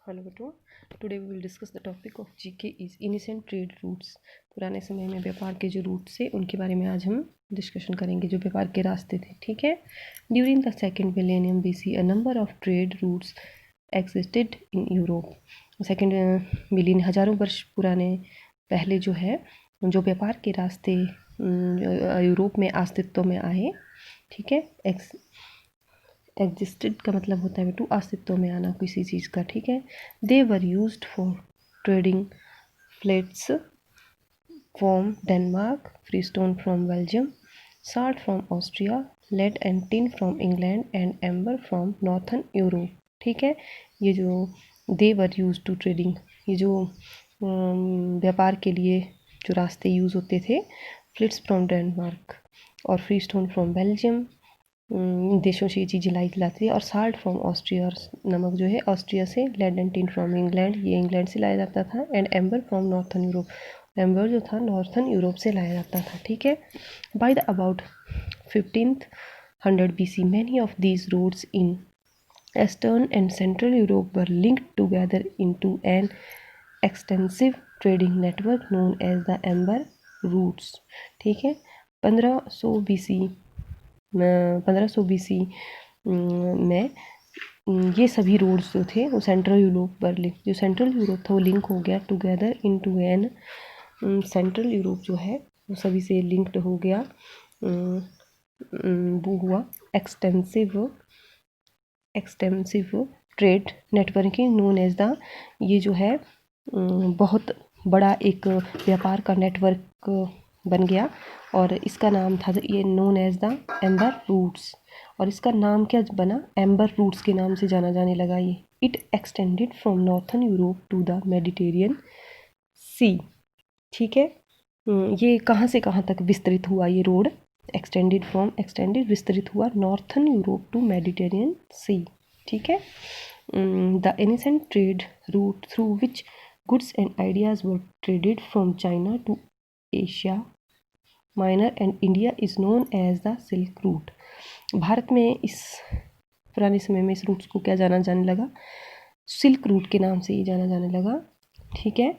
Hello बेटो, today we will discuss the topic of GK is ancient trade routes. पुराने समय में व्यापार के जो रूट्स थे उनके बारे में आज हम डिस्कशन करेंगे, जो व्यापार के रास्ते थे। ठीक है। During the second millennium BC a number of trade routes existed in Europe. Second million हज़ारों वर्ष पुराने पहले जो है जो व्यापार के रास्ते यूरोप में अस्तित्व में आए। ठीक है। एग्जिस्टेड का मतलब होता है बेटू अस्तित्व में आना किसी चीज़ का। ठीक है। They were used for trading flints from Denmark, freestone from Belgium, salt from Austria, lead and tin from England and amber from northern Europe. ठीक है। ये जो they were use to trading, ये जो व्यापार के लिए जो रास्ते यूज़ होते थे, फ्लिट्स फ्रॉम डेनमार्क और फ्रीस्टोन फ्रॉम बेल्जियम देशों से ये चीज़ें लाई जाती है, और साल्ट फ्रॉम ऑस्ट्रिया, और नमक जो है ऑस्ट्रिया से, lead and tin from England, ये इंग्लैंड से लाया जाता था, and amber from northern Europe, amber जो था नॉर्थन यूरोप से लाया जाता था। ठीक है। By the about 1500 BC many of these roads in eastern and central Europe were linked together into an extensive trading network known as the amber routes. ठीक है। 1500 BC में ये सभी रोड्स जो थे वो सेंट्रल यूरोप पर जो सेंट्रल यूरोप था वो लिंक हो गया together into an, central Europe जो है वो सभी से लिंक्ड हो गया, वो हुआ extensive trade networking known as the, ये जो है बहुत बड़ा एक व्यापार का नेटवर्क बन गया, और इसका नाम था ये known as the amber routes. और इसका नाम क्या बना? एम्बर रूट्स के नाम से जाना जाने लगा ये। It extended from northern Europe to the Mediterranean sea. ठीक है। ये कहाँ से कहाँ तक विस्तृत हुआ ये रोड? एक्सटेंडेड विस्तृत हुआ northern Europe to Mediterranean sea. ठीक है। The ancient trade route through which goods and ideas were traded from China to Asia Minor and India is known as the silk route. Bharat में इस पुराने समय में इस रूट्स को क्या जाना जाने लगा? सिल्क रूट के नाम से ये जाना जाने लगा। ठीक है।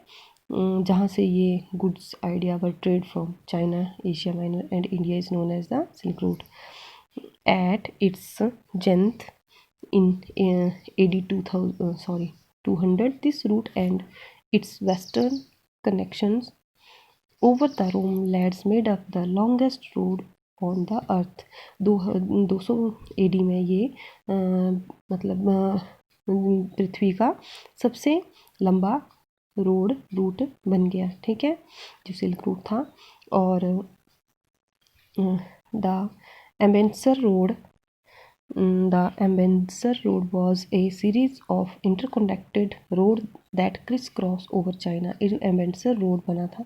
जहाँ से ये goods idea were traded from China, Asia Minor and India is known as the silk route. At its zenith in AD 200, this route and its western connections over the Rome lands made up the longest road on the earth। 200 AD में ये मतलब पृथ्वी का सबसे लंबा root बन गया। ठीक है, जो सिल्क रूट था। और the ambassador road The Ambassador Road was a series of interconnected roads that crisscross over China। ये जो Ambassador Road बना था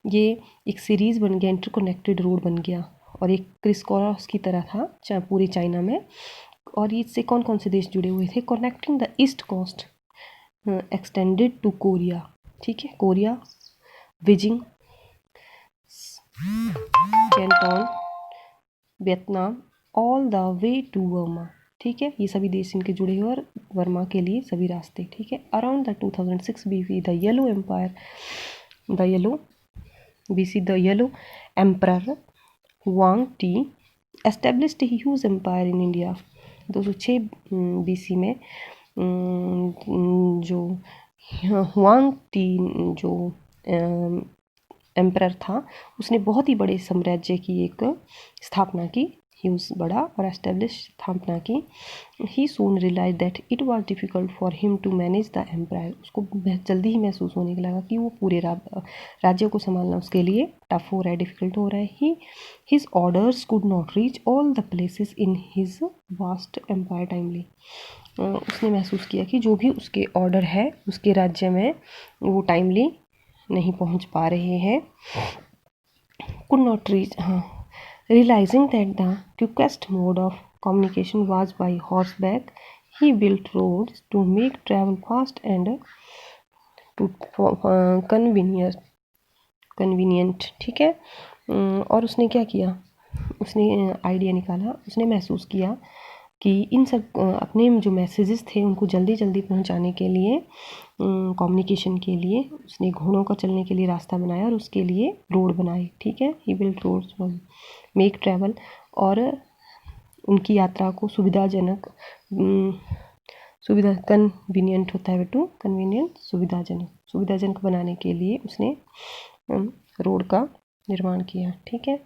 ये एक सीरीज़ बन गया, इंटरकनेक्टेड रोड बन गया, और एक क्रिस क्रॉस की तरह था पूरे चाइना में। और इससे कौन कौन से देश जुड़े हुए थे? Connecting the east coast extended to Korea. ठीक है, Korea, Beijing, Canton, Vietnam, all the way to Burma. ठीक है, ये सभी देश इनके जुड़े हुए और वर्मा के लिए सभी रास्ते। ठीक है। Around the 2006 BC the yellow emperor Wang Ti established a huge empire in India. 206 BC में जो वांग टी जो एम्परर था उसने बहुत ही बड़े साम्राज्य की एक स्थापना की, ह्यूज बड़ा और एस्टेब्लिश स्थापना की। He soon realize that it was difficult for him to manage the empire. उसको जल्दी ही महसूस होने लगा कि वो पूरे राज्य को संभालना उसके लिए टफ हो रहा है, डिफ़िकल्ट हो रहा है। His orders could not reach all the places in his vast empire timely. उसने महसूस किया कि जो भी उसके ऑर्डर है उसके राज्य में वो टाइमली नहीं पहुंच पा रहे हैं। Could not reach, realizing that the quickest mode of communication was by horseback, he built roads to make travel fast and to convenient। ठीक है। और उसने क्या किया? उसने आइडिया निकाला, उसने महसूस किया कि इन सब अपने जो मैसेजेस थे उनको जल्दी जल्दी पहुंचाने के लिए, कम्युनिकेशन के लिए उसने घोड़ों का चलने के लिए रास्ता बनाया और उसके लिए रोड बनाए। ठीक है, ही बिल्ट रोड्स मेक ट्रैवल, और उनकी यात्रा को सुविधाजनक, कन्वीनियंट होता है बेटू, कन्वीनियंट, सुविधाजनक बनाने के लिए उसने रोड का निर्माण किया। ठीक है।